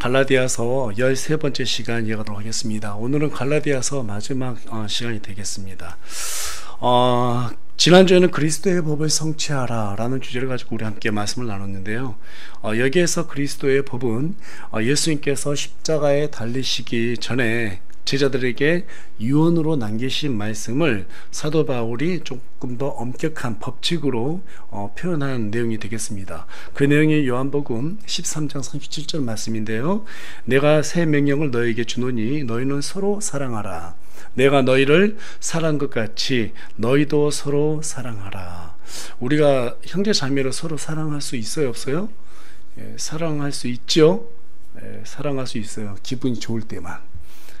갈라디아서 13번째 시간 이어가도록 하겠습니다. 오늘은 갈라디아서 마지막 시간이 되겠습니다. 지난주에는 그리스도의 법을 성취하라 라는 주제를 가지고 우리 함께 말씀을 나눴는데요. 여기에서 그리스도의 법은 예수님께서 십자가에 달리시기 전에 제자들에게 유언으로 남기신 말씀을 사도 바울이 조금 더 엄격한 법칙으로 표현한 내용이 되겠습니다. 그 내용이 요한복음 13장 37절 말씀인데요. 내가 새 명령을 너에게 주노니 너희는 서로 사랑하라. 내가 너희를 사랑한 것 같이 너희도 서로 사랑하라. 우리가 형제 자매로 서로 사랑할 수 있어요, 없어요? 사랑할 수 있죠. 사랑할 수 있어요. 기분이 좋을 때만.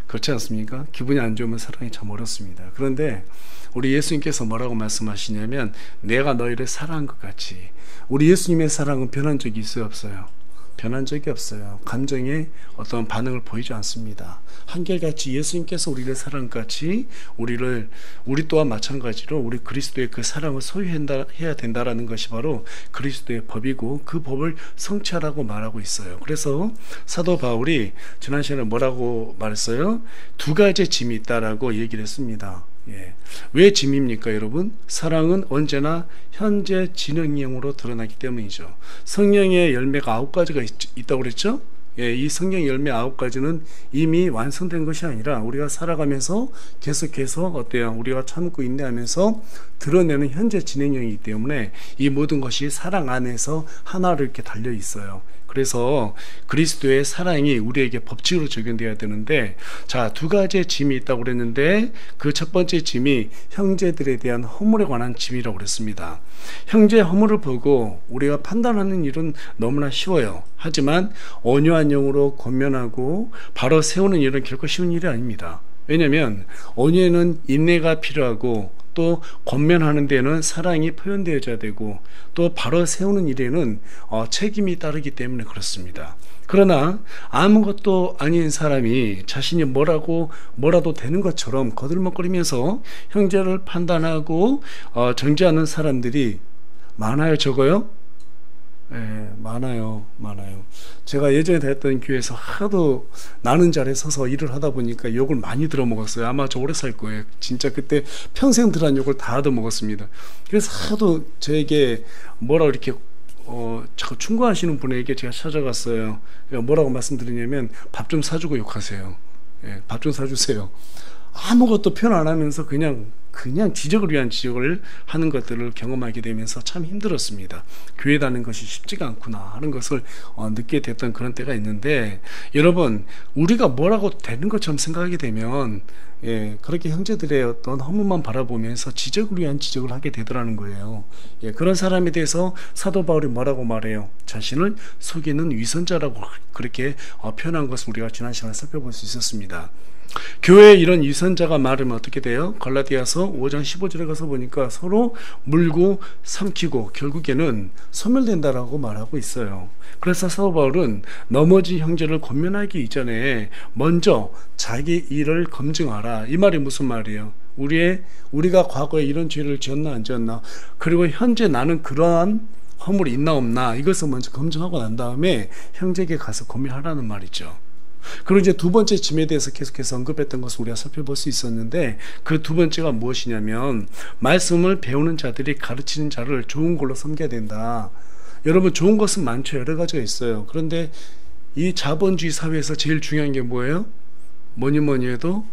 그렇지 않습니까? 기분이 안 좋으면 사랑이 참 어렵습니다. 그런데 우리 예수님께서 뭐라고 말씀하시냐면 내가 너희를 사랑한 것 같이. 우리 예수님의 사랑은 변한 적이 있어요, 없어요? 변한 적이 없어요. 감정에 어떤 반응을 보이지 않습니다. 한결같이 예수님께서 우리를 사랑같이 우리 또한 마찬가지로 우리 그리스도의 그 사랑을 소유해야 된다라는 것이 바로 그리스도의 법이고 그 법을 성취하라고 말하고 있어요. 그래서 사도 바울이 지난 시간에 뭐라고 말했어요? 두 가지 짐이 있다라고 얘기를 했습니다. 왜 짐입니까, 여러분? 사랑은 언제나 현재 진행형으로 드러나기 때문이죠. 성령의 열매가 9가지가 있다고 그랬죠? 이 성령의 열매 9가지는 이미 완성된 것이 아니라 우리가 살아가면서 계속해서 어때요? 우리가 참고 인내하면서 드러내는 현재 진행형이기 때문에 이 모든 것이 사랑 안에서 하나로 이렇게 달려 있어요. 그래서 그리스도의 사랑이 우리에게 법칙으로 적용되어야 되는데, 자, 두 가지의 짐이 있다고 그랬는데 그 첫 번째 짐이 형제들에 대한 허물에 관한 짐이라고 그랬습니다. 형제의 허물을 보고 우리가 판단하는 일은 너무나 쉬워요. 하지만 온유한 영으로 권면하고 바로 세우는 일은 결코 쉬운 일이 아닙니다. 왜냐하면 온유에는 인내가 필요하고 또 권면하는 데는 사랑이 표현되어야 되고 또 바로 세우는 일에는 책임이 따르기 때문에 그렇습니다. 그러나 아무것도 아닌 사람이 자신이 뭐라도 되는 것처럼 거들먹거리면서 형제를 판단하고 정죄하는 사람들이 많아요, 적어요? 많아요. 제가 예전에 다녔던 교회에서 하도 나는 자리에 서서 일을 하다 보니까 욕을 많이 들어먹었어요. 아마 저 오래 살 거예요. 진짜 그때 평생 들은 욕을 다 얻어먹었습니다. 그래서 하도 저에게 뭐라 이렇게 자꾸 충고하시는 분에게 제가 찾아갔어요. 뭐라고 말씀드리냐면 밥 좀 사주고 욕하세요. 밥 좀 사주세요. 아무것도 표현 안 하면서 그냥 지적을 위한 지적을 하는 것들을 경험하게 되면서 참 힘들었습니다. 교회 다니는 것이 쉽지가 않구나 하는 것을 느끼게 됐던 그런 때가 있는데, 여러분, 우리가 뭐라고 되는 것처럼 생각하게 되면 그렇게 형제들의 어떤 허물만 바라보면서 지적을 위한 지적을 하게 되더라는 거예요. 그런 사람에 대해서 사도 바울이 뭐라고 말해요? 자신을 속이는 위선자라고 그렇게 표현한 것을 우리가 지난 시간에 살펴볼 수 있었습니다. 교회에 이런 위선자가 많으면 어떻게 돼요? 갈라디아서 5장 15절에 가서 보니까 서로 물고 삼키고 결국에는 소멸된다라고 말하고 있어요. 그래서 사도 바울은 넘어진 형제를 권면하기 이전에 먼저 자기 일을 검증하라. 이 말이 무슨 말이에요? 우리가 과거에 이런 죄를 지었나 안 지었나, 그리고 현재 나는 그러한 허물이 있나 없나, 이것을 먼저 검증하고 난 다음에 형제에게 가서 고민하라는 말이죠. 그리고 이제 두 번째 짐에 대해서 계속해서 언급했던 것을 우리가 살펴볼 수 있었는데, 그 두 번째가 무엇이냐면 말씀을 배우는 자들이 가르치는 자를 좋은 걸로 섬겨야 된다. 여러분, 좋은 것은 많죠. 여러 가지가 있어요. 그런데 이 자본주의 사회에서 제일 중요한 게 뭐예요? 뭐니 해도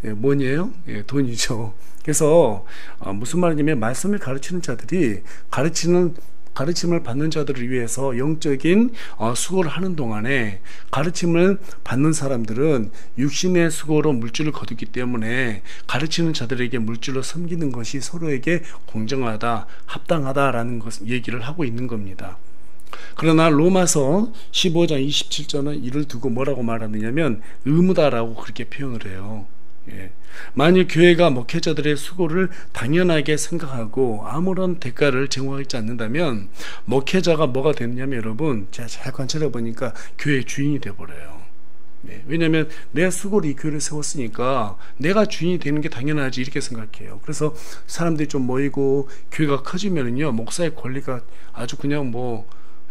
뭐니에요? 돈이죠. 그래서 무슨 말이냐면 말씀을 가르치는 자들이 가르침을 받는 자들을 위해서 영적인 수고를 하는 동안에 가르침을 받는 사람들은 육신의 수고로 물질을 거두기 때문에 가르치는 자들에게 물질로 섬기는 것이 서로에게 공정하다, 합당하다라는 얘기를 하고 있는 겁니다. 그러나 로마서 15장 27절은 이를 두고 뭐라고 말하느냐면 의무다라고 그렇게 표현을 해요. 만일 교회가 목회자들의 수고를 당연하게 생각하고 아무런 대가를 제공하지 않는다면 목회자가 뭐가 됐냐면, 여러분, 제가 잘 관찰해 보니까 교회의 주인이 되어버려요. 왜냐하면 내 수고로 이 교회를 세웠으니까 내가 주인이 되는 게 당연하지, 이렇게 생각해요. 그래서 사람들이 좀 모이고 교회가 커지면은요, 목사의 권리가 아주 그냥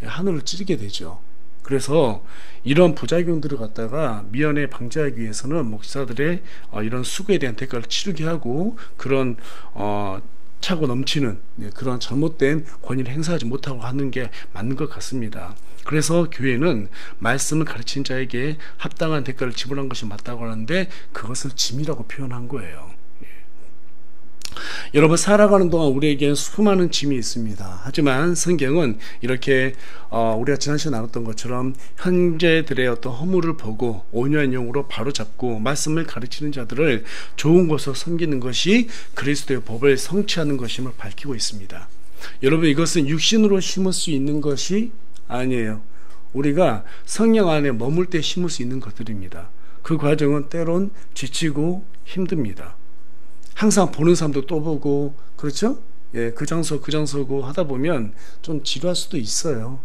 하늘을 찌르게 되죠. 그래서 이런 부작용들을 갖다가 미연에 방지하기 위해서는 목사들의 이런 수고에 대한 대가를 치르게 하고 그런 차고 넘치는 그런 잘못된 권위를 행사하지 못하고 하는 게 맞는 것 같습니다. 그래서 교회는 말씀을 가르친 자에게 합당한 대가를 지불한 것이 맞다고 하는데 그것을 짐이라고 표현한 거예요. 여러분, 살아가는 동안 우리에게는 수많은 짐이 있습니다. 하지만 성경은 이렇게 우리가 지난 시간에 나눴던 것처럼 형제들의 어떤 허물을 보고 온유한 영으로 바로잡고 말씀을 가르치는 자들을 좋은 곳으로 섬기는 것이 그리스도의 법을 성취하는 것임을 밝히고 있습니다. 여러분, 이것은 육신으로 심을 수 있는 것이 아니에요. 우리가 성령 안에 머물 때 심을 수 있는 것들입니다. 그 과정은 때론 지치고 힘듭니다. 항상 보는 사람도 또 보고, 그렇죠? 예, 그 장소고 하다 보면 좀 지루할 수도 있어요.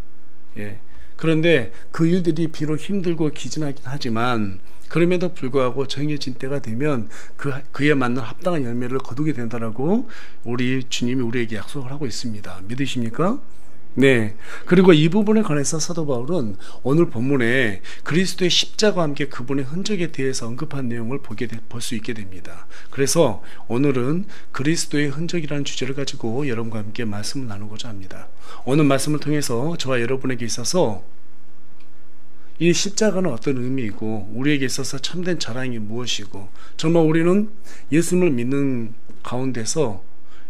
예. 그런데 그 일들이 비록 힘들고 기진하긴 하지만 그럼에도 불구하고 정해진 때가 되면 그에 맞는 합당한 열매를 거두게 된다라고 우리 주님이 우리에게 약속을 하고 있습니다. 믿으십니까? 네. 그리고 이 부분에 관해서 사도 바울은 오늘 본문에 그리스도의 십자가와 함께 그분의 흔적에 대해서 언급한 내용을 볼 수 있게 됩니다. 그래서 오늘은 그리스도의 흔적이라는 주제를 가지고 여러분과 함께 말씀을 나누고자 합니다. 오늘 말씀을 통해서 저와 여러분에게 있어서 이 십자가는 어떤 의미이고 우리에게 있어서 참된 자랑이 무엇이고 정말 우리는 예수님을 믿는 가운데서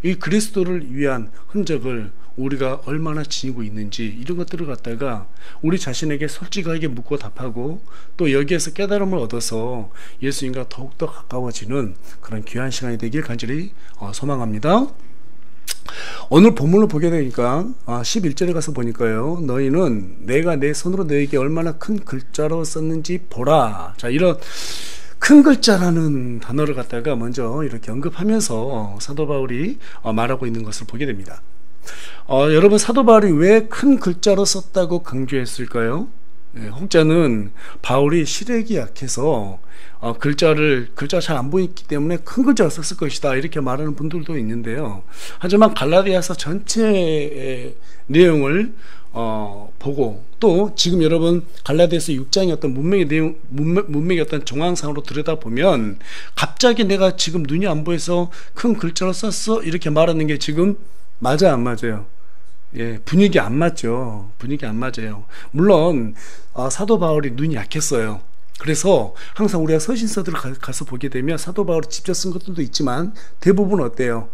이 그리스도를 위한 흔적을 우리가 얼마나 지니고 있는지 이런 것들을 갖다가 우리 자신에게 솔직하게 묻고 답하고 또 여기에서 깨달음을 얻어서 예수님과 더욱더 가까워지는 그런 귀한 시간이 되길 간절히 소망합니다. 오늘 본문을 보게 되니까 11절에 가서 보니까요, 너희는 내가 내 손으로 너에게 얼마나 큰 글자로 썼는지 보라. 자, 이런 큰 글자라는 단어를 갖다가 먼저 이렇게 언급하면서 사도 바울이 말하고 있는 것을 보게 됩니다. 여러분, 사도 바울이 왜 큰 글자로 썼다고 강조했을까요? 혹자는 바울이 시력이 약해서 글자 잘 안 보이기 때문에 큰 글자로 썼을 것이다 이렇게 말하는 분들도 있는데요. 하지만 갈라디아서 전체의 내용을 보고 또 지금 여러분 갈라디아서 6장의 어떤 문맥의 어떤 정황상으로 들여다보면 갑자기 내가 지금 눈이 안 보여서 큰 글자로 썼어 이렇게 말하는 게 지금 맞아 안 맞아요? 예, 분위기 안 맞죠. 분위기 안 맞아요. 물론 사도 바울이 눈이 약했어요. 그래서 항상 우리가 서신서들을 가서 보게 되면 사도 바울이 직접 쓴 것들도 있지만 대부분 어때요?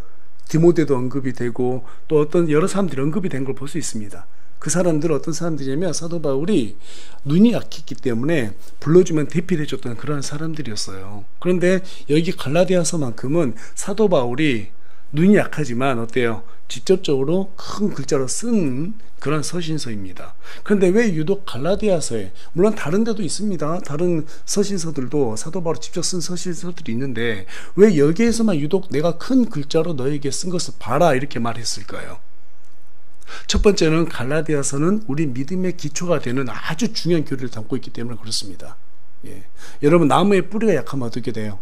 디모데도 언급이 되고 또 어떤 여러 사람들이 언급이 된 걸 볼 수 있습니다. 그 사람들은 어떤 사람들이냐면 사도 바울이 눈이 약했기 때문에 불러주면 대필해줬던 그런 사람들이었어요. 그런데 여기 갈라디아서만큼은 사도 바울이 눈이 약하지만 어때요? 직접적으로 큰 글자로 쓴 그런 서신서입니다. 그런데 왜 유독 갈라디아서에, 물론 다른 데도 있습니다. 다른 서신서들도 사도 바울이 직접 쓴 서신서들이 있는데 왜 여기에서만 유독 내가 큰 글자로 너에게 쓴 것을 봐라 이렇게 말했을까요? 첫 번째는 갈라디아서는 우리 믿음의 기초가 되는 아주 중요한 교리를 담고 있기 때문에 그렇습니다. 예. 여러분, 나무의 뿌리가 약하면 어떻게 돼요?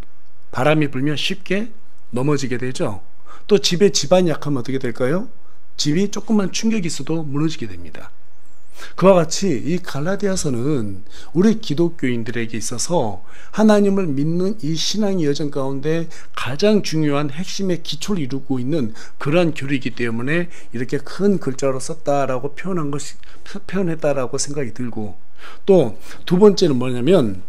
바람이 불면 쉽게 넘어지게 되죠. 또 집에 지반이 약하면 어떻게 될까요? 집이 조금만 충격이 있어도 무너지게 됩니다. 그와 같이 이 갈라디아서는 우리 기독교인들에게 있어서 하나님을 믿는 이 신앙의 여정 가운데 가장 중요한 핵심의 기초를 이루고 있는 그러한 교리이기 때문에 이렇게 큰 글자로 썼다라고 표현했다라고 생각이 들고, 또 두 번째는 뭐냐면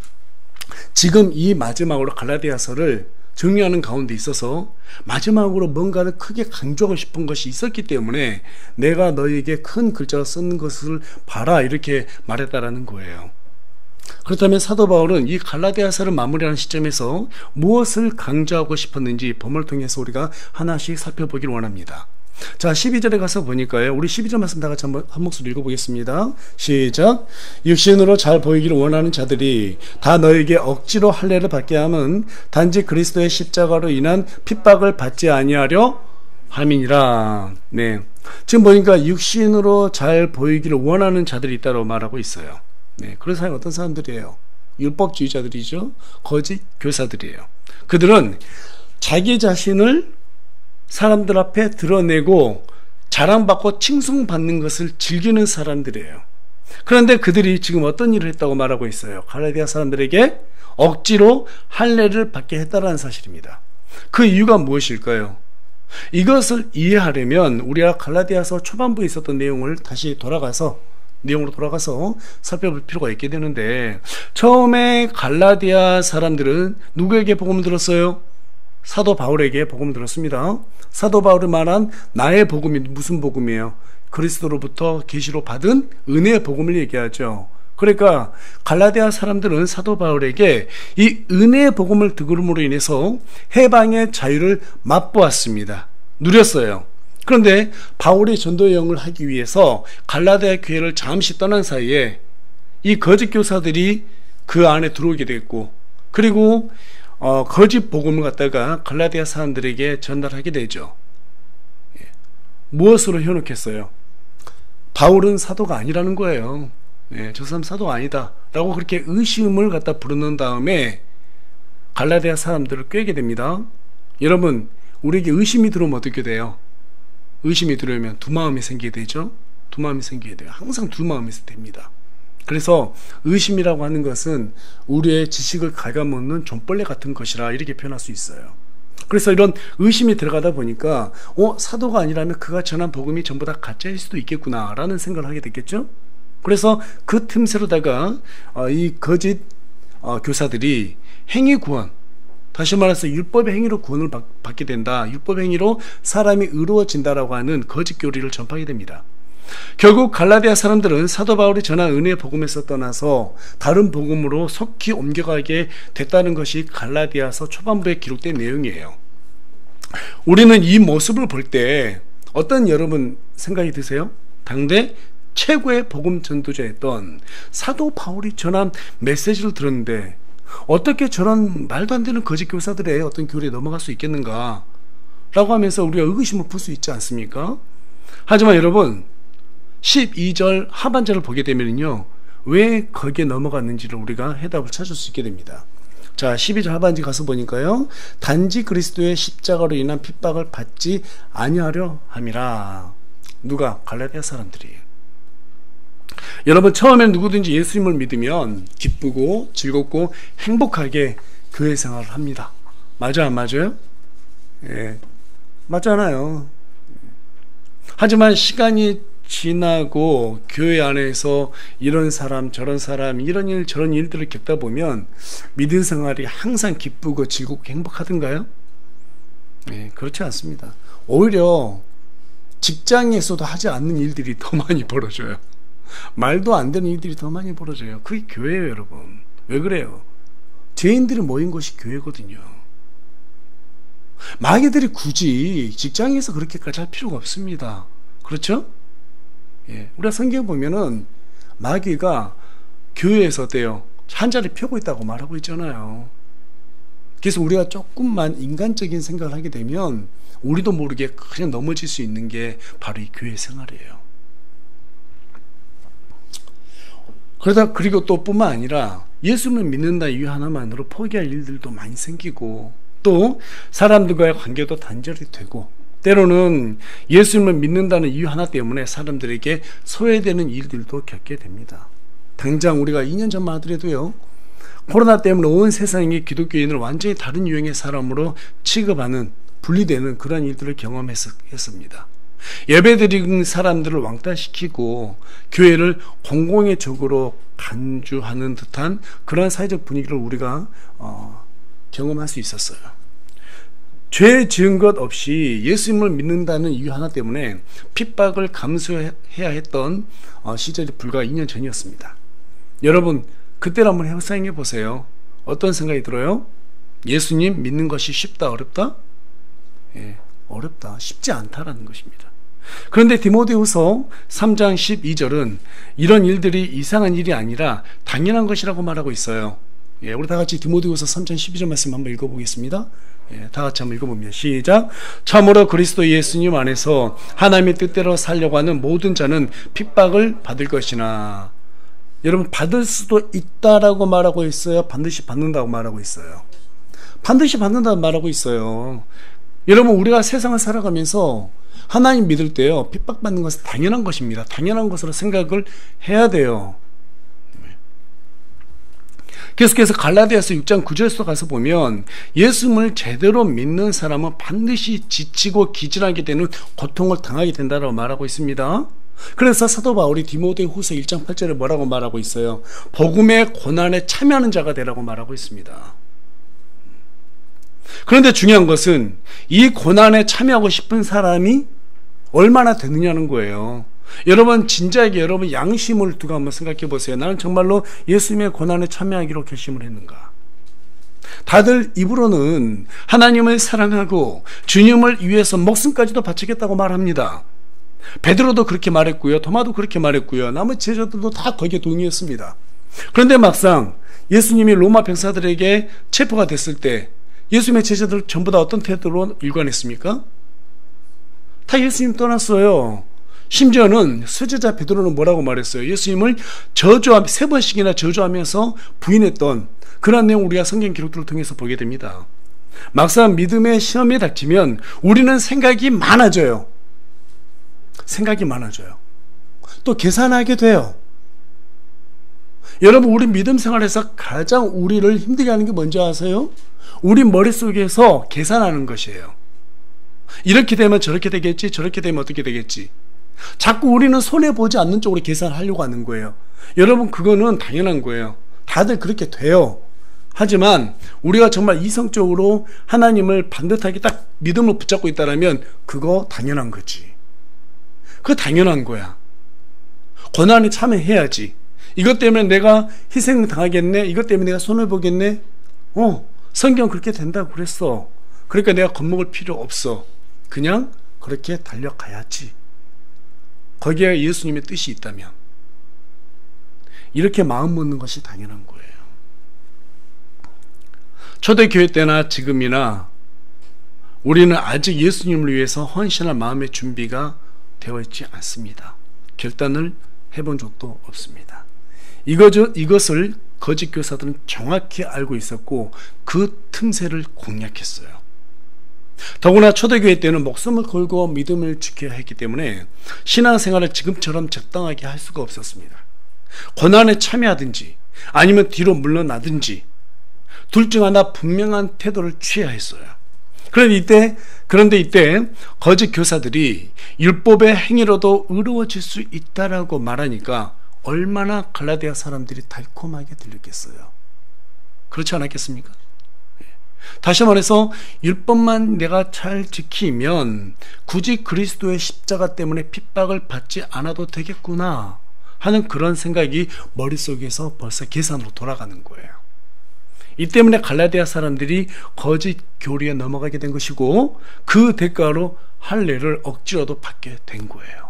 지금 이 마지막으로 갈라디아서를 정리하는 가운데 있어서 마지막으로 뭔가를 크게 강조하고 싶은 것이 있었기 때문에 내가 너에게 큰 글자로 쓰는 것을 봐라 이렇게 말했다라는 거예요. 그렇다면 사도 바울은 이 갈라디아서를 마무리하는 시점에서 무엇을 강조하고 싶었는지 본문을 통해서 우리가 하나씩 살펴보기를 원합니다. 자, 12절에 가서 보니까요, 우리 12절 말씀 다 같이 한 목소리 읽어보겠습니다. 시작. 육신으로 잘 보이기를 원하는 자들이 다 너에게 억지로 할례를 받게 함은 단지 그리스도의 십자가로 인한 핍박을 받지 아니하려 함이니라. 네, 지금 보니까 육신으로 잘 보이기를 원하는 자들이 있다고 말하고 있어요. 네, 그런 사람이 어떤 사람들이에요? 율법주의자들이죠. 거짓 교사들이에요. 그들은 자기 자신을 사람들 앞에 드러내고 자랑받고 칭송받는 것을 즐기는 사람들이에요. 그런데 그들이 지금 어떤 일을 했다고 말하고 있어요? 갈라디아 사람들에게 억지로 할례를 받게 했다라는 사실입니다. 그 이유가 무엇일까요? 이것을 이해하려면 우리가 갈라디아서 초반부에 있었던 내용을 다시 내용으로 돌아가서 살펴볼 필요가 있게 되는데, 처음에 갈라디아 사람들은 누구에게 복음을 들었어요? 사도 바울에게 복음을 들었습니다. 사도 바울이 말한 나의 복음이 무슨 복음이에요? 그리스도로부터 계시로 받은 은혜의 복음을 얘기하죠. 그러니까 갈라디아 사람들은 사도 바울에게 이 은혜의 복음을 들음으로 인해서 해방의 자유를 맛보았습니다. 누렸어요. 그런데 바울이 전도 여행을 하기 위해서 갈라디아 교회를 잠시 떠난 사이에 이 거짓 교사들이 그 안에 들어오게 됐고, 그리고 거짓 복음을 갖다가 갈라디아 사람들에게 전달하게 되죠. 무엇으로 현혹했어요? 바울은 사도가 아니라는 거예요. 저 사람 사도가 아니다 라고 그렇게 의심을 갖다 부르는 다음에 갈라디아 사람들을 꿰게 됩니다. 여러분, 우리에게 의심이 들어오면 어떻게 돼요? 의심이 들어오면 두 마음이 생기게 되죠. 두 마음이 생기게 돼요. 항상 두 마음이 됩니다. 그래서 의심이라고 하는 것은 우리의 지식을 갉아먹는 좀벌레 같은 것이라 이렇게 표현할 수 있어요. 그래서 이런 의심이 들어가다 보니까 사도가 아니라면 그가 전한 복음이 전부 다 가짜일 수도 있겠구나 라는 생각을 하게 됐겠죠. 그래서 그 틈새로다가 이 거짓 교사들이 행위 구원, 다시 말해서 율법의 행위로 구원을 받게 된다, 율법 행위로 사람이 의로워진다라고 하는 거짓 교리를 전파하게 됩니다. 결국 갈라디아 사람들은 사도 바울이 전한 은혜의 복음에서 떠나서 다른 복음으로 속히 옮겨가게 됐다는 것이 갈라디아서 초반부에 기록된 내용이에요. 우리는 이 모습을 볼 때 어떤 여러분 생각이 드세요? 당대 최고의 복음 전도자였던 사도 바울이 전한 메시지를 들었는데 어떻게 저런 말도 안 되는 거짓 교사들의 어떤 교리에 넘어갈 수 있겠는가 라고 하면서 우리가 의구심을 풀 수 있지 않습니까? 하지만 여러분, 12절 하반절을 보게 되면요, 왜 거기에 넘어갔는지를 우리가 해답을 찾을 수 있게 됩니다. 자, 12절 하반절 가서 보니까요, 단지 그리스도의 십자가로 인한 핍박을 받지 아니하려 함이라. 누가? 갈라디아 사람들이에요. 여러분, 처음엔 누구든지 예수님을 믿으면 기쁘고 즐겁고 행복하게 교회 생활을 합니다. 맞아요, 안 맞아요? 예, 맞잖아요. 하지만 시간이 지나고 교회 안에서 이런 사람 저런 사람 이런 일 저런 일들을 겪다 보면 믿음 생활이 항상 기쁘고 즐겁고 행복하던가요? 네, 그렇지 않습니다. 오히려 직장에서도 하지 않는 일들이 더 많이 벌어져요. 말도 안 되는 일들이 더 많이 벌어져요. 그게 교회예요, 여러분. 왜 그래요? 죄인들이 모인 곳이 교회거든요. 마귀들이 굳이 직장에서 그렇게까지 할 필요가 없습니다. 그렇죠? 예, 우리가 성경 보면은 마귀가 교회에서 어때요? 한 자리 펴고 있다고 말하고 있잖아요. 그래서 우리가 조금만 인간적인 생각을 하게 되면 우리도 모르게 그냥 넘어질 수 있는 게 바로 이 교회 생활이에요. 그리고 또 뿐만 아니라 예수님을 믿는다 이유 하나만으로 포기할 일들도 많이 생기고, 또 사람들과의 관계도 단절이 되고, 때로는 예수님을 믿는다는 이유 하나 때문에 사람들에게 소외되는 일들도 겪게 됩니다. 당장 우리가 2년 전만 하더라도요, 코로나 때문에 온 세상이 기독교인을 완전히 다른 유형의 사람으로 취급하는, 분리되는 그런 일들을 경험했습니다. 예배드리는 사람들을 왕따시키고 교회를 공공의 적으로 간주하는 듯한 그런 사회적 분위기를 우리가 경험할 수 있었어요. 죄 지은 것 없이 예수님을 믿는다는 이유 하나 때문에 핍박을 감수해야 했던 시절이 불과 2년 전이었습니다. 여러분, 그때를 한번 회상해 보세요. 어떤 생각이 들어요? 예수님 믿는 것이 쉽다, 어렵다? 예, 어렵다, 쉽지 않다라는 것입니다. 그런데 디모데후서 3장 12절은 이런 일들이 이상한 일이 아니라 당연한 것이라고 말하고 있어요. 예, 우리 다 같이 디모데후서 3장 12절 말씀 한번 읽어보겠습니다. 예, 다 같이 한번 읽어봅니다. 시작. 참으로 그리스도 예수님 안에서 하나님의 뜻대로 살려고 하는 모든 자는 핍박을 받을 것이나. 여러분, 받을 수도 있다라고 말하고 있어요? 반드시 받는다고 말하고 있어요? 반드시 받는다고 말하고 있어요. 여러분, 우리가 세상을 살아가면서 하나님 믿을 때요, 핍박받는 것은 당연한 것입니다. 당연한 것으로 생각을 해야 돼요. 계속해서 갈라디아서 6장 9절에서 가서 보면 예수님을 제대로 믿는 사람은 반드시 지치고 기절하게 되는 고통을 당하게 된다고 말하고 있습니다. 그래서 사도 바울이 디모데후서 1장 8절에 뭐라고 말하고 있어요? 복음의 고난에 참여하는 자가 되라고 말하고 있습니다. 그런데 중요한 것은 이 고난에 참여하고 싶은 사람이 얼마나 되느냐는 거예요. 여러분, 진지하게 여러분 양심을 두고 한번 생각해 보세요. 나는 정말로 예수님의 고난에 참여하기로 결심을 했는가? 다들 입으로는 하나님을 사랑하고 주님을 위해서 목숨까지도 바치겠다고 말합니다. 베드로도 그렇게 말했고요, 도마도 그렇게 말했고요, 나머지 제자들도 다 거기에 동의했습니다. 그런데 막상 예수님이 로마 병사들에게 체포가 됐을 때 예수님의 제자들 전부 다 어떤 태도로 일관했습니까? 다 예수님 떠났어요. 심지어는 수제자 베드로는 뭐라고 말했어요? 예수님을 저주하며 3번씩이나 저주하면서 부인했던 그런 내용 우리가 성경 기록들을 통해서 보게 됩니다. 막상 믿음의 시험이 닥치면 우리는 생각이 많아져요. 생각이 많아져요. 또 계산하게 돼요. 여러분, 우리 믿음 생활에서 가장 우리를 힘들게 하는 게 뭔지 아세요? 우리 머릿속에서 계산하는 것이에요. 이렇게 되면 저렇게 되겠지, 저렇게 되면 어떻게 되겠지. 자꾸 우리는 손해보지 않는 쪽으로 계산하려고 하는 거예요. 여러분, 그거는 당연한 거예요. 다들 그렇게 돼요. 하지만 우리가 정말 이성적으로 하나님을 반듯하게 딱 믿음을 붙잡고 있다면 그거 당연한 거지. 그거 당연한 거야. 고난에 참여해야지. 이것 때문에 내가 희생 당하겠네, 이것 때문에 내가 손해보겠네. 성경 그렇게 된다고 그랬어. 그러니까 내가 겁먹을 필요 없어. 그냥 그렇게 달려가야지. 거기에 예수님의 뜻이 있다면 이렇게 마음 먹는 것이 당연한 거예요. 초대교회 때나 지금이나 우리는 아직 예수님을 위해서 헌신할 마음의 준비가 되어 있지 않습니다. 결단을 해본 적도 없습니다. 이것을 거짓 교사들은 정확히 알고 있었고 그 틈새를 공략했어요. 더구나 초대교회 때는 목숨을 걸고 믿음을 지켜야 했기 때문에 신앙생활을 지금처럼 적당하게 할 수가 없었습니다. 고난에 참여하든지 아니면 뒤로 물러나든지 둘 중 하나 분명한 태도를 취해야 했어요. 그런데 이때 거짓 교사들이 율법의 행위로도 의로워질 수 있다라고 말하니까 얼마나 갈라디아 사람들이 달콤하게 들렸겠어요. 그렇지 않았겠습니까? 다시 말해서 율법만 내가 잘 지키면 굳이 그리스도의 십자가 때문에 핍박을 받지 않아도 되겠구나 하는 그런 생각이 머릿속에서 벌써 계산으로 돌아가는 거예요. 이 때문에 갈라디아 사람들이 거짓 교리에 넘어가게 된 것이고 그 대가로 할례를 억지로도 받게 된 거예요.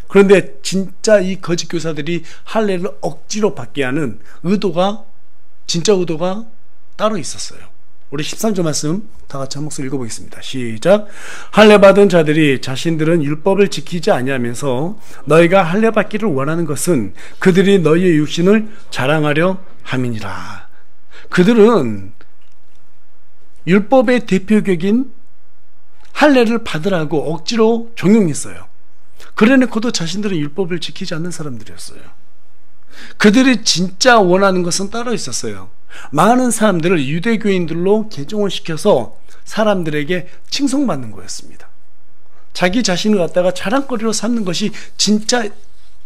그런데 진짜 이 거짓 교사들이 할례를 억지로 받게 하는 진짜 의도가 따로 있었어요. 우리 13절 말씀 다 같이 한 목소리 읽어보겠습니다. 시작. 할례 받은 자들이 자신들은 율법을 지키지 아니하면서 너희가 할례 받기를 원하는 것은 그들이 너희의 육신을 자랑하려 함이니라. 그들은 율법의 대표격인 할례를 받으라고 억지로 종용했어요. 그래놓고도 자신들은 율법을 지키지 않는 사람들이었어요. 그들이 진짜 원하는 것은 따로 있었어요. 많은 사람들을 유대교인들로 개종을 시켜서 사람들에게 칭송받는 거였습니다. 자기 자신을 갖다가 자랑거리로 삼는 것이 진짜의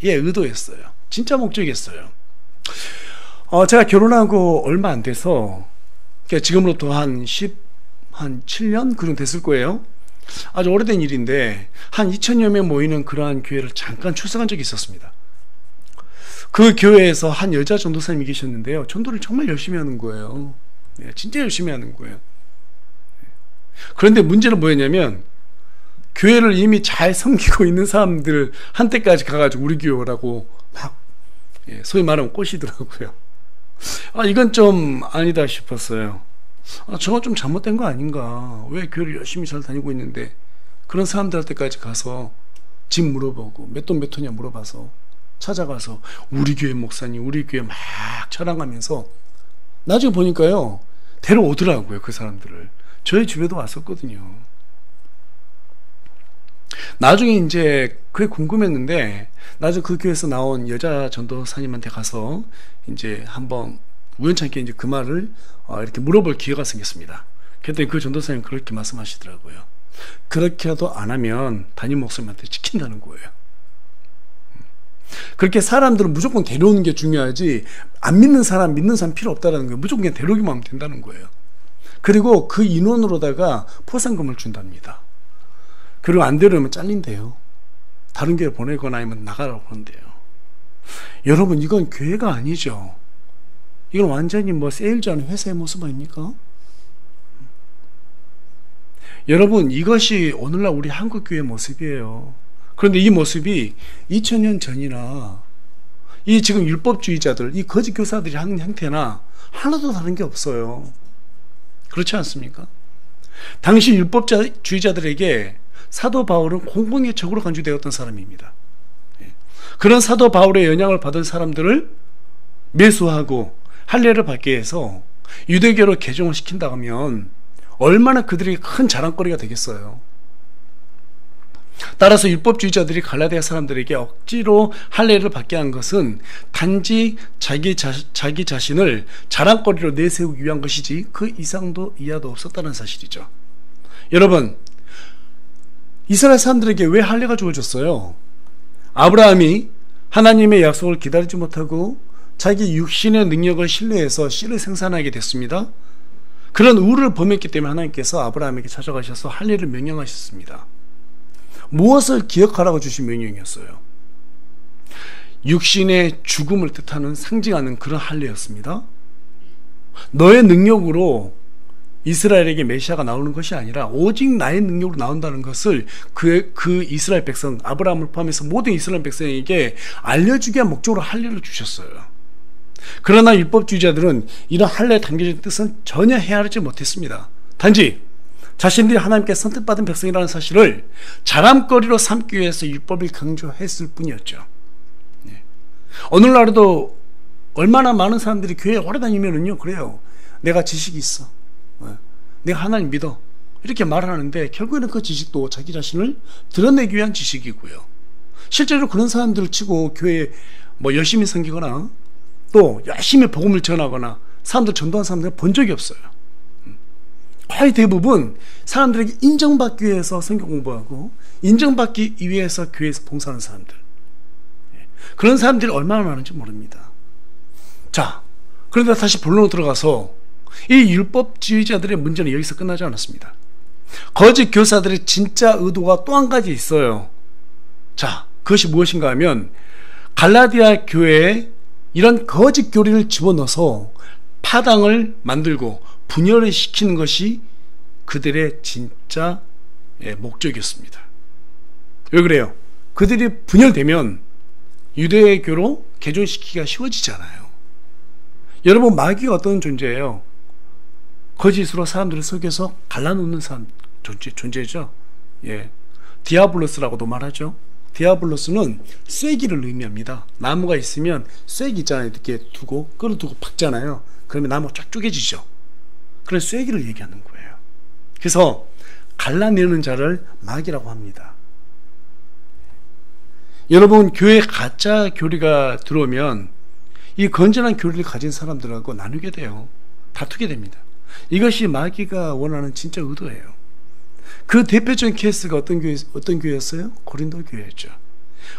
의도였어요. 진짜 목적이었어요. 제가 결혼하고 얼마 안 돼서, 지금으로부터 한 7년? 그 정도 됐을 거예요. 아주 오래된 일인데, 한 2,000여 명 모이는 그러한 교회를 잠깐 출석한 적이 있었습니다. 그 교회에서 한 여자 전도사님이 계셨는데요. 전도를 정말 열심히 하는 거예요. 진짜 열심히 하는 거예요. 그런데 문제는 뭐였냐면, 교회를 이미 잘 섬기고 있는 사람들 한테까지 가가지고 우리 교회 오라고 막, 소위 말하면 꼬시더라고요. 이건 좀 아니다 싶었어요. 저건 좀 잘못된 거 아닌가. 왜 교회를 열심히 잘 다니고 있는데 그런 사람들한테까지 가서 집 물어보고 몇 돈 몇 토냐 물어봐서 찾아가서 우리 교회 목사님, 우리 교회 막 자랑하면서 나중에 보니까요, 데려오더라고요. 그 사람들을 저희 집에도 왔었거든요. 나중에 이제 그게 궁금했는데, 나중에 그 교회에서 나온 여자 전도사님한테 가서 이제 한번 우연찮게 이제 그 말을 이렇게 물어볼 기회가 생겼습니다. 그랬더니 그 전도사님 그렇게 말씀하시더라고요. 그렇게라도 안 하면 담임 목사님한테 지킨다는 거예요. 그렇게 사람들은 무조건 데려오는 게 중요하지, 안 믿는 사람, 믿는 사람 필요 없다는 거예요. 무조건 그냥 데려오기만 하면 된다는 거예요. 그리고 그 인원으로다가 포상금을 준답니다. 그리고 안 데려오면 잘린대요. 다른 교회 보내거나 아니면 나가라고 그런대요. 여러분, 이건 교회가 아니죠. 이건 완전히 뭐 세일즈하는 회사의 모습 아닙니까? 여러분, 이것이 오늘날 우리 한국교회의 모습이에요. 그런데 이 모습이 2000년 전이나 이 지금 율법주의자들, 이 거짓 교사들이 하는 형태나 하나도 다른 게 없어요. 그렇지 않습니까? 당시 율법주의자들에게 사도 바울은 공공의 적으로 간주되었던 사람입니다. 그런 사도 바울의 영향을 받은 사람들을 매수하고 할례를 받게 해서 유대교로 개종을 시킨다고 하면 얼마나 그들이 큰 자랑거리가 되겠어요. 따라서 율법주의자들이 갈라디아 사람들에게 억지로 할례를 받게 한 것은 단지 자기 자신을 자랑거리로 내세우기 위한 것이지 그 이상도 이하도 없었다는 사실이죠. 여러분, 이스라엘 사람들에게 왜 할례가 주어졌어요? 아브라함이 하나님의 약속을 기다리지 못하고 자기 육신의 능력을 신뢰해서 씨를 생산하게 됐습니다. 그런 우를 범했기 때문에 하나님께서 아브라함에게 찾아가셔서 할례를 명령하셨습니다. 무엇을 기억하라고 주신 명령이었어요? 육신의 죽음을 뜻하는, 상징하는 그런 할례였습니다. 너의 능력으로 이스라엘에게 메시아가 나오는 것이 아니라 오직 나의 능력으로 나온다는 것을 그 이스라엘 백성, 아브라함을 포함해서 모든 이스라엘 백성에게 알려주기 위한 목적으로 할례를 주셨어요. 그러나 율법주의자들은 이런 할례에 담겨진 뜻은 전혀 헤아리지 못했습니다. 단지 자신들이 하나님께 선택받은 백성이라는 사실을 자랑거리로 삼기 위해서 율법을 강조했을 뿐이었죠. 오늘날에도 얼마나 많은 사람들이 교회에 오래 다니면은요, 그래요. 내가 지식이 있어. 내가 하나님 믿어. 이렇게 말하는데 결국에는 그 지식도 자기 자신을 드러내기 위한 지식이고요. 실제로 그런 사람들을 치고 교회에 뭐 열심히 섬기거나 또 열심히 복음을 전하거나 사람들 전도한 사람들 본 적이 없어요. 거의 대부분 사람들에게 인정받기 위해서 성경 공부하고 인정받기 위해서 교회에서 봉사하는 사람들, 그런 사람들이 얼마나 많은지 모릅니다. 자, 그런데 다시 본론으로 들어가서 이 율법주의자들의 문제는 여기서 끝나지 않았습니다. 거짓 교사들의 진짜 의도가 또 한 가지 있어요. 자, 그것이 무엇인가 하면 갈라디아 교회에 이런 거짓 교리를 집어넣어서 파당을 만들고 분열을 시키는 것이 그들의 진짜 목적이었습니다. 왜 그래요? 그들이 분열되면 유대교로 개종시키기가 쉬워지잖아요. 여러분, 마귀가 어떤 존재예요? 거짓으로 사람들을 속여서 갈라놓는 사람 존재죠. 디아블로스라고도 말하죠. 디아블로스는 쐐기를 의미합니다. 나무가 있으면 쐐기 있잖아요. 이렇게 두고 끌어두고 박잖아요. 그러면 나무가 쫙 쪼개지죠. 그런 쐐기를 얘기하는 거예요. 그래서 갈라내는 자를 마귀라고 합니다. 여러분, 교회에 가짜 교리가 들어오면 이 건전한 교리를 가진 사람들하고 나누게 돼요. 다투게 됩니다. 이것이 마귀가 원하는 진짜 의도예요. 그 대표적인 케이스가 어떤 교회였어요? 고린도 교회였죠.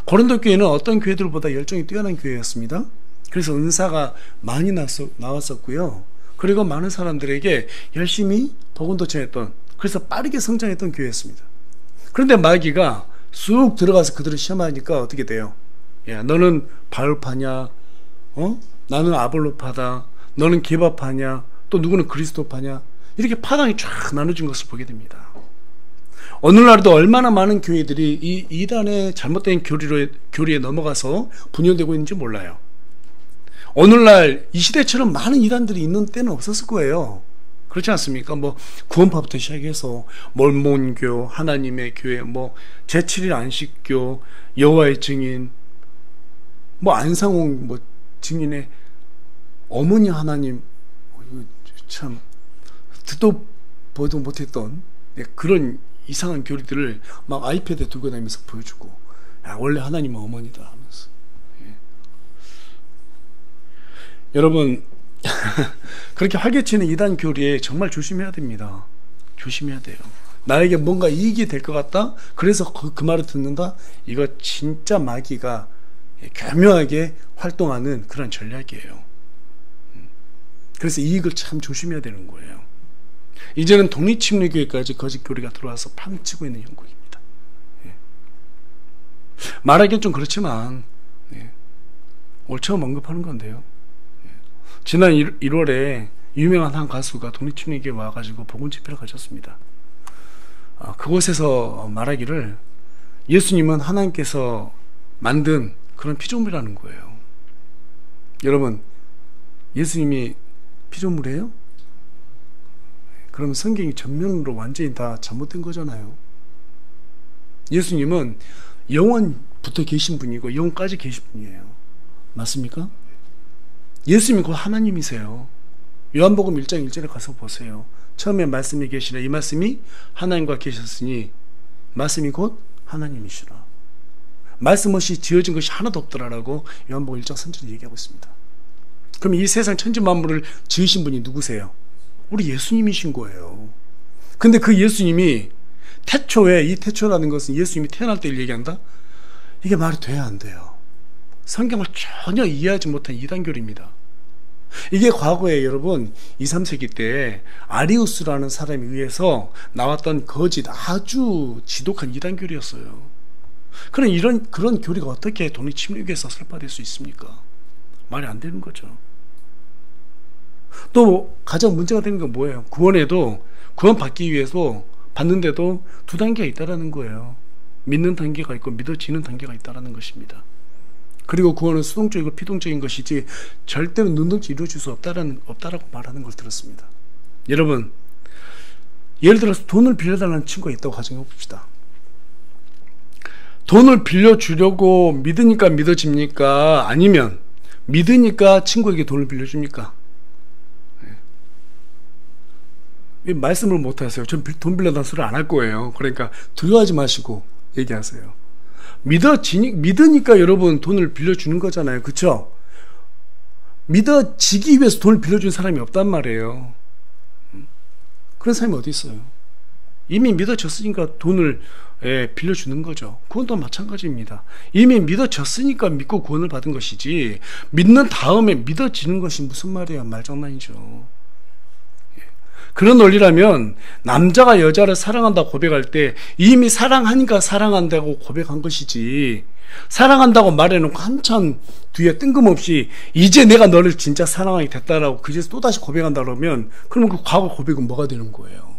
고린도 교회는 어떤 교회들보다 열정이 뛰어난 교회였습니다. 그래서 은사가 많이 나왔었고요. 그리고 많은 사람들에게 열심히 복음도 전했던, 그래서 빠르게 성장했던 교회였습니다. 그런데 마귀가 쑥 들어가서 그들을 시험하니까 어떻게 돼요? 너는 바울파냐? 나는 아볼로파다. 너는 게바파냐? 또 누구는 그리스도파냐? 이렇게 파당이 쫙 나눠진 것을 보게 됩니다. 오늘날에도 얼마나 많은 교회들이 이 이단의 잘못된 교리에 넘어가서 분열되고 있는지 몰라요. 오늘날 이 시대처럼 많은 이단들이 있는 때는 없었을 거예요. 그렇지 않습니까? 뭐 구원파부터 시작해서 몰몬교, 하나님의 교회, 뭐 제7일 안식교, 여호와의 증인, 뭐 안상홍 뭐 증인의 어머니 하나님, 참 듣도 보도 못했던 그런 이상한 교리들을 막 아이패드에 들고 다니면서 보여주고, 야, 원래 하나님은 어머니다 하면서. 예. 여러분 그렇게 활개치는 이단 교리에 정말 조심해야 됩니다. 조심해야 돼요. 나에게 뭔가 이익이 될 것 같다, 그래서 그 말을 듣는다, 이거 진짜 마귀가 교묘하게 활동하는 그런 전략이에요. 그래서 이익을 참 조심해야 되는 거예요. 이제는 독립침례교회까지 거짓 교리가 들어와서 파묻히고 있는 형국입니다. 예. 말하기는 좀 그렇지만, 예. 오늘 처음 언급하는 건데요. 예. 지난 1월에 유명한 한 가수가 독립침례교회에 와가지고 복음 집회를 가졌습니다. 그곳에서 말하기를 예수님은 하나님께서 만든 그런 피조물이라는 거예요. 여러분, 예수님이 피조물이에요? 그러면 성경이 전면으로 완전히 다 잘못된 거잖아요. 예수님은 영원부터 계신 분이고 영원까지 계신 분이에요. 맞습니까? 예수님이 곧 하나님이세요. 요한복음 1장 1절에 가서 보세요. 처음에 말씀이 계시라, 이 말씀이 하나님과 계셨으니 말씀이 곧 하나님이시라. 말씀 없이 지어진 것이 하나도 없더라라고 요한복음 1장 3절에 얘기하고 있습니다. 그럼 이 세상 천지 만물을 지으신 분이 누구세요? 우리 예수님이신 거예요. 근데 그 예수님이 태초에, 이 태초라는 것은 예수님이 태어날 때를 얘기한다? 이게 말이 돼야 안 돼요. 성경을 전혀 이해하지 못한 이단교리입니다. 이게 과거에 여러분 2, 3세기 때 아리우스라는 사람에 의해서 나왔던 거짓 아주 지독한 이단교리였어요. 그런 교리가 어떻게 독립침례교회에서 설파될 수 있습니까? 말이 안 되는 거죠. 또 가장 문제가 되는 건 뭐예요? 구원에도, 구원받기 위해서 받는데도 두 단계가 있다라는 거예요. 믿는 단계가 있고 믿어지는 단계가 있다라는 것입니다. 그리고 구원은 수동적이고 피동적인 것이지 절대로 능동적으로 이루어질 수 없다라고 말하는 걸 들었습니다. 여러분, 예를 들어서 돈을 빌려달라는 친구가 있다고 가정해 봅시다. 돈을 빌려주려고 믿으니까 믿어집니까? 아니면 믿으니까 친구에게 돈을 빌려줍니까? 왜 말씀을 못하세요? 전 돈 빌려달라는 소리 안 할 거예요. 그러니까 두려워하지 마시고 얘기하세요. 믿으니까 여러분 돈을 빌려주는 거잖아요. 그쵸? 믿어지기 위해서 돈을 빌려준 사람이 없단 말이에요. 그런 사람이 어디 있어요? 이미 믿어졌으니까 돈을 빌려주는 거죠. 구원도 마찬가지입니다. 이미 믿어졌으니까 믿고 구원을 받은 것이지, 믿는 다음에 믿어지는 것이 무슨 말이에요? 말장난이죠. 그런 논리라면 남자가 여자를 사랑한다고 고백할 때 이미 사랑하니까 사랑한다고 고백한 것이지, 사랑한다고 말해놓고 한참 뒤에 뜬금없이 이제 내가 너를 진짜 사랑하게 됐다라고 그제서 또다시 고백한다 그러면, 그러면 그 과거 고백은 뭐가 되는 거예요?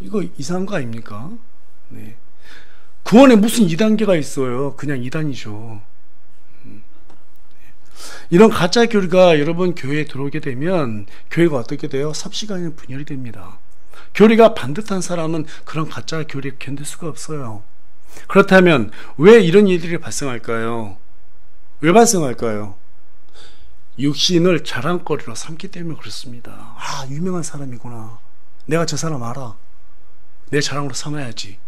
이거 이상한 거 아닙니까? 네. 구원에 무슨 2단계가 있어요? 그냥 2단이죠. 이런 가짜 교리가 여러분 교회에 들어오게 되면 교회가 어떻게 돼요? 삽시간에 분열이 됩니다. 교리가 반듯한 사람은 그런 가짜 교리를 견딜 수가 없어요. 그렇다면 왜 이런 일들이 발생할까요? 왜 발생할까요? 육신을 자랑거리로 삼기 때문에 그렇습니다. 아, 유명한 사람이구나, 내가 저 사람 알아, 내 자랑으로 삼아야지.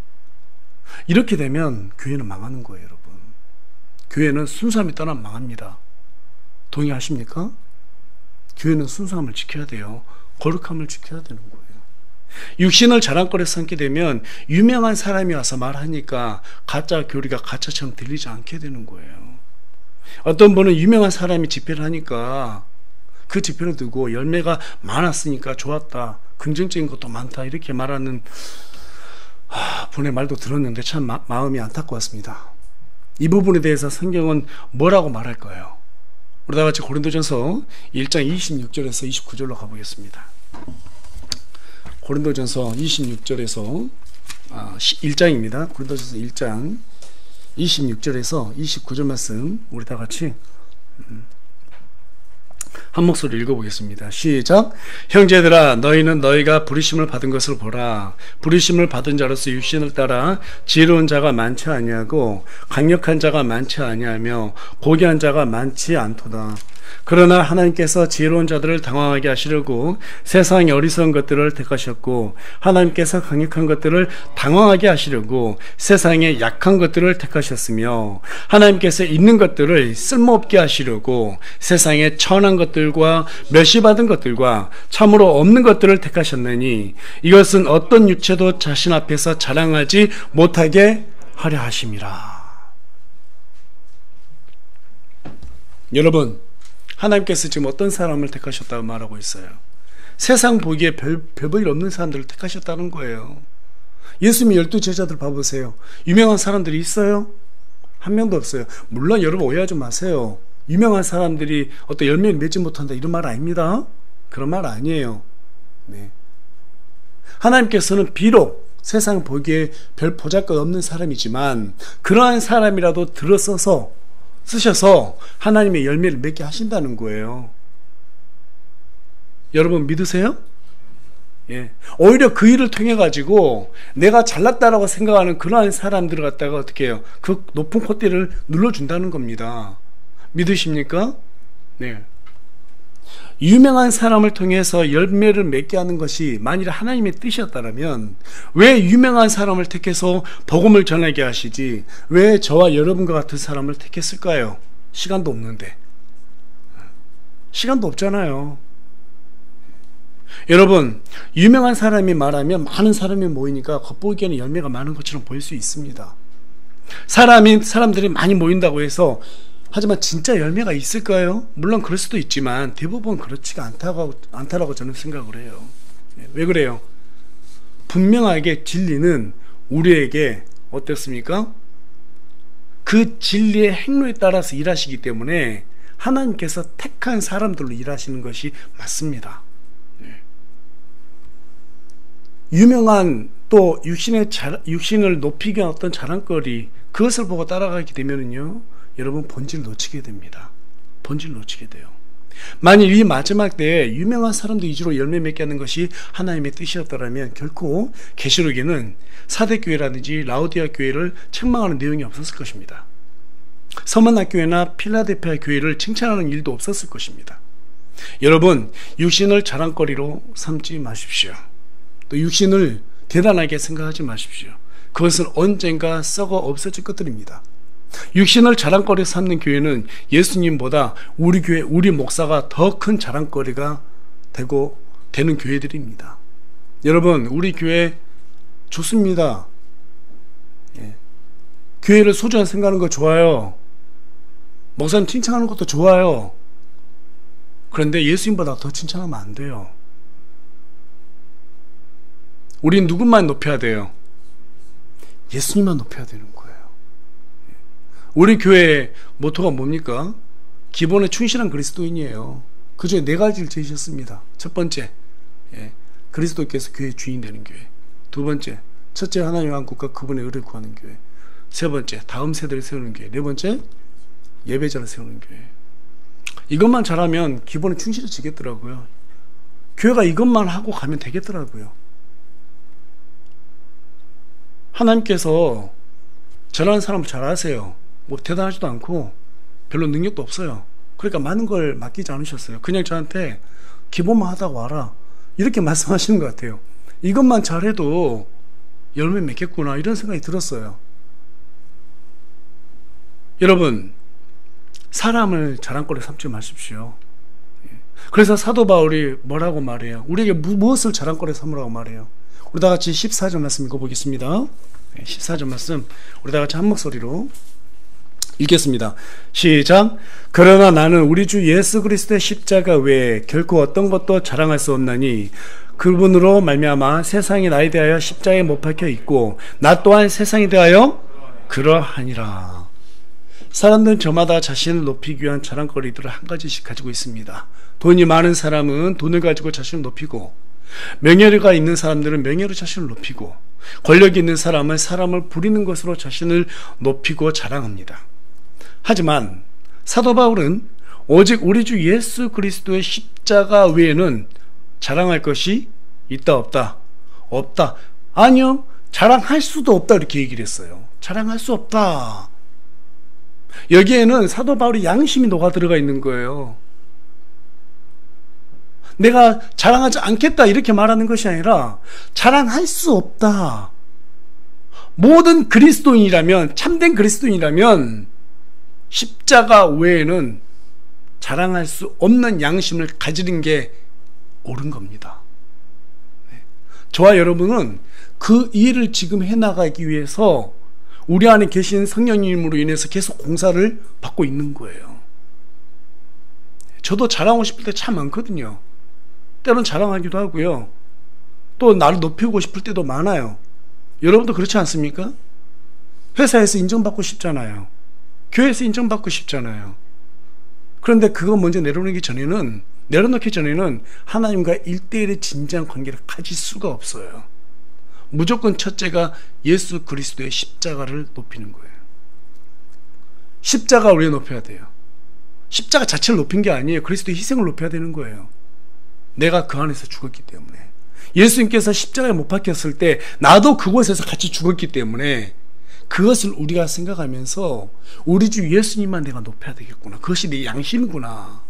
이렇게 되면 교회는 망하는 거예요. 여러분, 교회는 순수함이 떠나면 망합니다. 동의하십니까? 교회는 순수함을 지켜야 돼요. 거룩함을 지켜야 되는 거예요. 육신을 자랑거리로 삼게 되면 유명한 사람이 와서 말하니까 가짜 교리가 가짜처럼 들리지 않게 되는 거예요. 어떤 분은 유명한 사람이 집회를 하니까 그 집회를 두고 열매가 많았으니까 좋았다, 긍정적인 것도 많다, 이렇게 말하는 분의 말도 들었는데 참 마음이 안타까웠습니다. 이 부분에 대해서 성경은 뭐라고 말할까요? 우리 다 같이 고린도전서 1장 26절에서 29절로 가보겠습니다. 고린도전서 26절에서 1장입니다. 고린도전서 1장 26절에서 29절 말씀 우리 다 같이 한 목소리 읽어보겠습니다. 시작. 형제들아, 너희는 너희가 부르심을 받은 것을 보라. 부르심을 받은 자로서 육신을 따라 지혜로운 자가 많지 아니하고 강력한 자가 많지 아니하며 고귀한 자가 많지 않도다. 그러나 하나님께서 지혜로운 자들을 당황하게 하시려고 세상의 어리석은 것들을 택하셨고, 하나님께서 강력한 것들을 당황하게 하시려고 세상의 약한 것들을 택하셨으며, 하나님께서 있는 것들을 쓸모없게 하시려고 세상의 천한 것들과 멸시받은 것들과 참으로 없는 것들을 택하셨느니, 이것은 어떤 육체도 자신 앞에서 자랑하지 못하게 하려 하심이라. 여러분, 하나님께서 지금 어떤 사람을 택하셨다고 말하고 있어요? 세상 보기에 별볼 없는 사람들을 택하셨다는 거예요. 예수님 12제자들 봐보세요. 유명한 사람들이 있어요? 한 명도 없어요. 물론 여러분 오해하지 마세요. 유명한 사람들이 어떤 열매를 맺지 못한다 이런 말 아닙니다. 그런 말 아니에요. 네. 하나님께서는 비록 세상 보기에 별 보잘것 없는 사람이지만 그러한 사람이라도 쓰셔서 하나님의 열매를 맺게 하신다는 거예요. 여러분 믿으세요? 예. 오히려 그 일을 통해 가지고 내가 잘났다라고 생각하는 그러한 사람들을 갖다가 어떻게 해요? 그 높은 콧대를 눌러준다는 겁니다. 믿으십니까? 네. 유명한 사람을 통해서 열매를 맺게 하는 것이 만일 하나님의 뜻이었다면 왜 유명한 사람을 택해서 복음을 전하게 하시지 왜 저와 여러분과 같은 사람을 택했을까요? 시간도 없는데. 시간도 없잖아요. 여러분, 유명한 사람이 말하면 많은 사람이 모이니까 겉보기에는 열매가 많은 것처럼 보일 수 있습니다. 사람들이 많이 모인다고 해서 하지만 진짜 열매가 있을까요? 물론 그럴 수도 있지만 대부분 그렇지가 않다라고 저는 생각을 해요. 왜 그래요? 분명하게 진리는 우리에게 어떻습니까? 그 진리의 행로에 따라서 일하시기 때문에 하나님께서 택한 사람들로 일하시는 것이 맞습니다. 유명한 또 육신을 높이기 위한 어떤 자랑거리 그것을 보고 따라가게 되면은요 여러분 본질 놓치게 됩니다. 본질 놓치게 돼요. 만일 이 마지막 때에 유명한 사람들 위주로 열매 맺게 하는 것이 하나님의 뜻이었더라면 결코 계시록에는 사대교회라든지 라오디아 교회를 책망하는 내용이 없었을 것입니다. 서머나 교회나 필라델피아 교회를 칭찬하는 일도 없었을 것입니다. 여러분, 육신을 자랑거리로 삼지 마십시오. 또 육신을 대단하게 생각하지 마십시오. 그것은 언젠가 썩어 없어질 것들입니다. 육신을 자랑거리 삼는 교회는 예수님보다 우리 교회, 우리 목사가 더 큰 자랑거리가 되는 교회들입니다. 여러분, 우리 교회 좋습니다. 예. 교회를 소중한 생각하는 거 좋아요. 목사님 칭찬하는 것도 좋아요. 그런데 예수님보다 더 칭찬하면 안 돼요. 우린 누구만 높여야 돼요? 예수님만 높여야 되는 거예요. 우리 교회의 모토가 뭡니까? 기본에 충실한 그리스도인이에요. 그 중에 4가지를 제시했습니다. 첫 번째, 그리스도께서 교회의 주인 되는 교회. 두 번째, 첫째 하나님의 왕국과 그분의 의를 구하는 교회. 세 번째, 다음 세대를 세우는 교회. 네 번째, 예배자를 세우는 교회. 이것만 잘하면 기본에 충실해지겠더라고요. 교회가 이것만 하고 가면 되겠더라고요. 하나님께서 저라는 사람을 잘 아세요. 뭐 대단하지도 않고 별로 능력도 없어요. 그러니까 많은 걸 맡기지 않으셨어요. 그냥 저한테 기본만 하다가 와라 이렇게 말씀하시는 것 같아요. 이것만 잘해도 열매 맺겠구나 이런 생각이 들었어요. 여러분, 사람을 자랑거리 삼지 마십시오. 그래서 사도 바울이 뭐라고 말해요? 우리에게 무엇을 자랑거리 삼으라고 말해요? 우리 다 같이 14절 말씀 읽어보겠습니다. 14절 말씀 우리 다 같이 한 목소리로 읽겠습니다. 시작. 그러나 나는 우리 주 예수 그리스도의 십자가 외에 결코 어떤 것도 자랑할 수 없나니 그분으로 말미암아 세상이 나에 대하여 십자가에 못 박혀 있고 나 또한 세상에 대하여 그러하니라. 사람들은 저마다 자신을 높이기 위한 자랑거리들을 한 가지씩 가지고 있습니다. 돈이 많은 사람은 돈을 가지고 자신을 높이고, 명예가 있는 사람들은 명예로 자신을 높이고, 권력이 있는 사람은 사람을 부리는 것으로 자신을 높이고 자랑합니다. 하지만 사도 바울은 오직 우리 주 예수 그리스도의 십자가 외에는 자랑할 것이 있다 없다? 없다. 아니요, 자랑할 수도 없다 이렇게 얘기를 했어요. 자랑할 수 없다. 여기에는 사도 바울의 양심이 녹아 들어가 있는 거예요. 내가 자랑하지 않겠다 이렇게 말하는 것이 아니라 자랑할 수 없다. 모든 그리스도인이라면, 참된 그리스도인이라면 십자가 외에는 자랑할 수 없는 양심을 가지는 게 옳은 겁니다. 저와 여러분은 그 일을 지금 해나가기 위해서 우리 안에 계신 성령님으로 인해서 계속 공사를 받고 있는 거예요. 저도 자랑하고 싶을 때 참 많거든요. 때로는 자랑하기도 하고요. 또 나를 높이고 싶을 때도 많아요. 여러분도 그렇지 않습니까? 회사에서 인정받고 싶잖아요. 교회에서 인정받고 싶잖아요. 그런데 그거 먼저 내려놓기 전에는 하나님과 1대1의 진지한 관계를 가질 수가 없어요. 무조건 첫째가 예수 그리스도의 십자가를 높이는 거예요. 십자가 왜 높여야 돼요? 십자가 자체를 높인 게 아니에요. 그리스도의 희생을 높여야 되는 거예요. 내가 그 안에서 죽었기 때문에. 예수님께서 십자가에 못 박혔을 때 나도 그곳에서 같이 죽었기 때문에 그것을 우리가 생각하면서 우리 주 예수님만 내가 높여야 되겠구나. 그것이 내 양심이구나.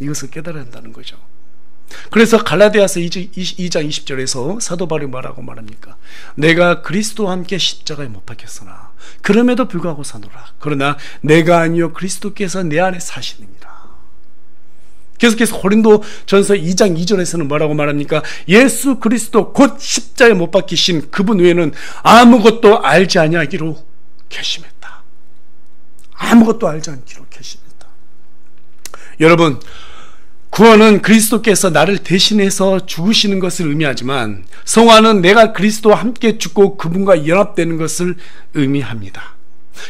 이것을 깨달아야 한다는 거죠. 그래서 갈라디아서 2장 20절에서 사도 바울이 뭐라고 말합니까? 내가 그리스도와 함께 십자가에 못 박혔으나 그럼에도 불구하고 사노라. 그러나 내가 아니요 그리스도께서 내 안에 사시느니라. 계속해서 고린도전서 2장 2절에서는 뭐라고 말합니까? 예수 그리스도 곧 십자가에 못 박히신 그분 외에는 아무것도 알지 아니하기로 결심했다. 아무것도 알지 않기로 결심했다. 여러분, 구원은 그리스도께서 나를 대신해서 죽으시는 것을 의미하지만 성화는 내가 그리스도와 함께 죽고 그분과 연합되는 것을 의미합니다.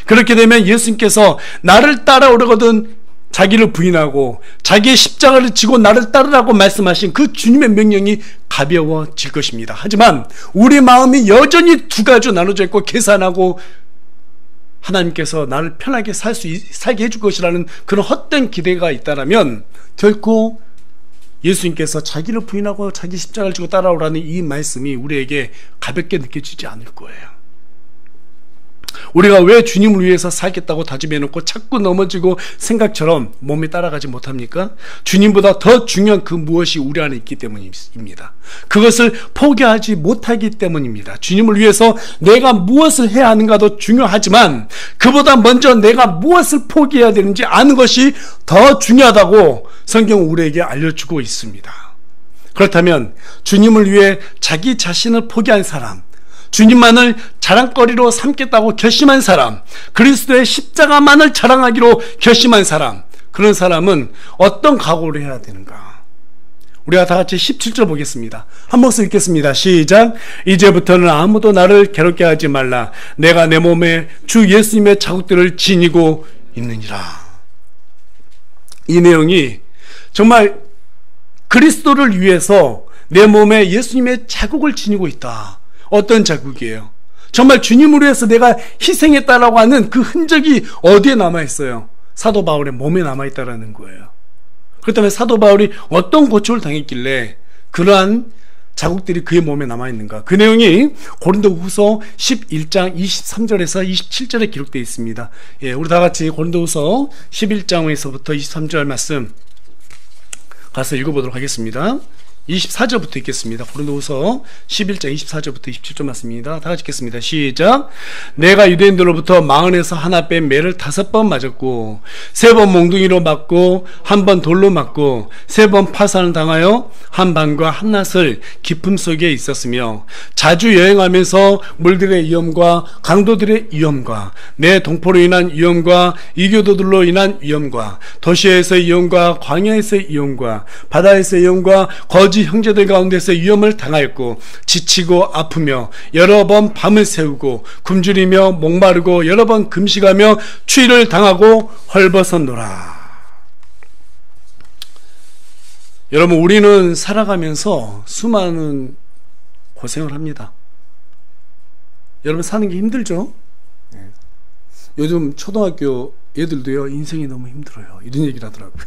그렇게 되면 예수님께서 나를 따라오려거든 자기를 부인하고 자기의 십자가를 지고 나를 따르라고 말씀하신 그 주님의 명령이 가벼워질 것입니다. 하지만 우리 마음이 여전히 두 가지로 나눠져 있고 계산하고 하나님께서 나를 편하게 살게 해줄 것이라는 그런 헛된 기대가 있다면 결코 예수님께서 자기를 부인하고 자기 십자가를 지고 따라오라는 이 말씀이 우리에게 가볍게 느껴지지 않을 거예요. 우리가 왜 주님을 위해서 살겠다고 다짐해놓고 자꾸 넘어지고 생각처럼 몸에 따라가지 못합니까? 주님보다 더 중요한 그 무엇이 우리 안에 있기 때문입니다. 그것을 포기하지 못하기 때문입니다. 주님을 위해서 내가 무엇을 해야 하는가도 중요하지만 그보다 먼저 내가 무엇을 포기해야 되는지 아는 것이 더 중요하다고 성경은 우리에게 알려주고 있습니다. 그렇다면 주님을 위해 자기 자신을 포기한 사람, 주님만을 자랑거리로 삼겠다고 결심한 사람, 그리스도의 십자가만을 자랑하기로 결심한 사람, 그런 사람은 어떤 각오를 해야 되는가? 우리가 다 같이 17절 보겠습니다. 한 목소리 읽겠습니다. 시작. 이제부터는 아무도 나를 괴롭게 하지 말라. 내가 내 몸에 주 예수님의 자국들을 지니고 있느니라. 이 내용이 정말 그리스도를 위해서 내 몸에 예수님의 자국을 지니고 있다. 어떤 자국이에요? 정말 주님을 위해서 내가 희생했다라고 하는 그 흔적이 어디에 남아있어요? 사도 바울의 몸에 남아있다라는 거예요. 그렇다면 사도 바울이 어떤 고초를 당했길래 그러한 자국들이 그의 몸에 남아있는가? 그 내용이 고린도후서 11장 23절에서 27절에 기록되어 있습니다. 예, 우리 다 같이 고린도후서 11장에서부터 23절 말씀 가서 읽어보도록 하겠습니다. 24절부터 읽겠습니다. 고린도후서 11장 24절부터 27절 맞습니다. 다 같이 읽겠습니다. 시작. 내가 유대인들로부터 마흔에서 하나 뺀 매를 5번 맞았고 3번 몽둥이로 맞고 1번 돌로 맞고 3번 파산을 당하여 한 밤과 한낮을 깊음 속에 있었으며 자주 여행하면서 물들의 위험과 강도들의 위험과 내 동포로 인한 위험과 이교도들로 인한 위험과 도시에서의 위험과 광야에서의 위험과 바다에서의 위험과 거지 형제들 가운데서 위험을 당하였고 지치고 아프며 여러 번 밤을 새우고 굶주리며 목마르고 여러 번 금식하며 추위를 당하고 헐벗었노라. 여러분, 우리는 살아가면서 수많은 고생을 합니다. 여러분, 사는 게 힘들죠? 요즘 초등학교 애들도요, 인생이 너무 힘들어요. 이런 얘기를 하더라고요.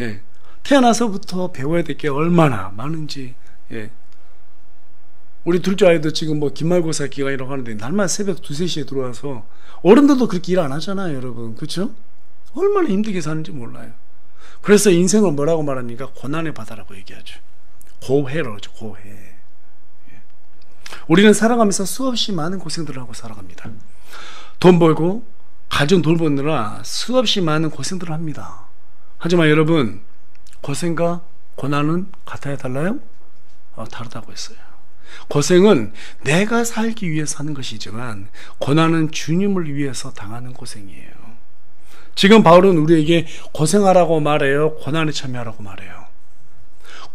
예. 태어나서부터 배워야 될 게 얼마나 많은지, 예. 우리 둘째 아이도 지금 뭐 기말고사 기간이라고 하는데, 날마다 새벽 2, 3시에 들어와서, 어른들도 그렇게 일 안 하잖아요, 여러분. 그쵸? 얼마나 힘들게 사는지 몰라요. 그래서 인생을 뭐라고 말합니까? 고난의 바다라고 얘기하죠. 고해라고 하죠, 고해. 예. 우리는 살아가면서 수없이 많은 고생들을 하고 살아갑니다. 돈 벌고, 가정 돌보느라 수없이 많은 고생들을 합니다. 하지만 여러분, 고생과 고난은 같아야 달라요? 다르다고 했어요. 고생은 내가 살기 위해서 하는 것이지만 고난은 주님을 위해서 당하는 고생이에요. 지금 바울은 우리에게 고생하라고 말해요? 고난에 참여하라고 말해요?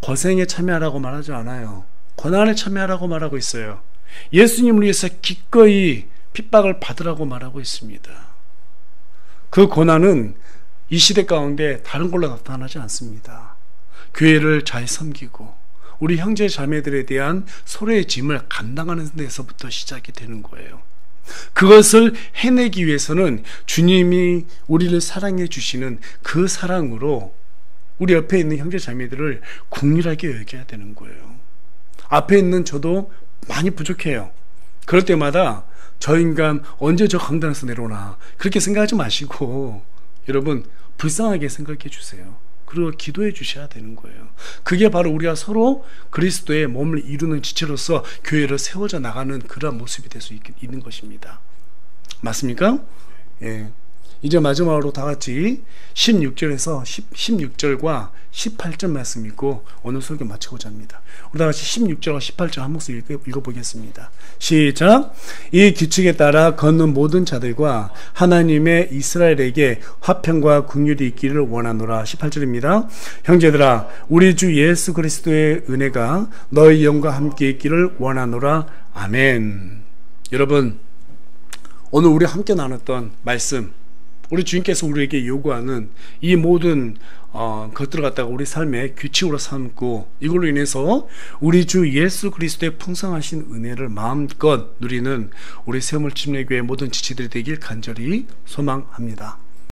고생에 참여하라고 말하지 않아요. 고난에 참여하라고 말하고 있어요. 예수님을 위해서 기꺼이 핍박을 받으라고 말하고 있습니다. 그 고난은 이 시대 가운데 다른 걸로 나타나지 않습니다. 교회를 잘 섬기고 우리 형제 자매들에 대한 서로의 짐을 감당하는 데서부터 시작이 되는 거예요. 그것을 해내기 위해서는 주님이 우리를 사랑해 주시는 그 사랑으로 우리 옆에 있는 형제 자매들을 긍휼하게 여겨야 되는 거예요. 앞에 있는 저도 많이 부족해요. 그럴 때마다 저 인간 언제 저 강단에서 내려오나 그렇게 생각하지 마시고 여러분 불쌍하게 생각해 주세요. 그리고 기도해 주셔야 되는 거예요. 그게 바로 우리가 서로 그리스도의 몸을 이루는 지체로서 교회를 세워져 나가는 그런 모습이 될 수 있는 것입니다. 맞습니까? 예. 이제 마지막으로 다 같이 16절에서 16절과 18절 말씀 읽고 오늘 설교 마치고자 합니다. 우리 다 같이 16절과 18절 한 목소리 읽어보겠습니다. 시작. 이 규칙에 따라 걷는 모든 자들과 하나님의 이스라엘에게 화평과 긍휼이 있기를 원하노라. 18절입니다. 형제들아 우리 주 예수 그리스도의 은혜가 너희 영과 함께 있기를 원하노라. 아멘. 여러분 오늘 우리 함께 나눴던 말씀 우리 주님께서 우리에게 요구하는 이 모든 것들을 갖다가 우리 삶의 규칙으로 삼고 이걸로 인해서 우리 주 예수 그리스도의 풍성하신 은혜를 마음껏 누리는 우리 세월침례교회 모든 지체들이 되길 간절히 소망합니다.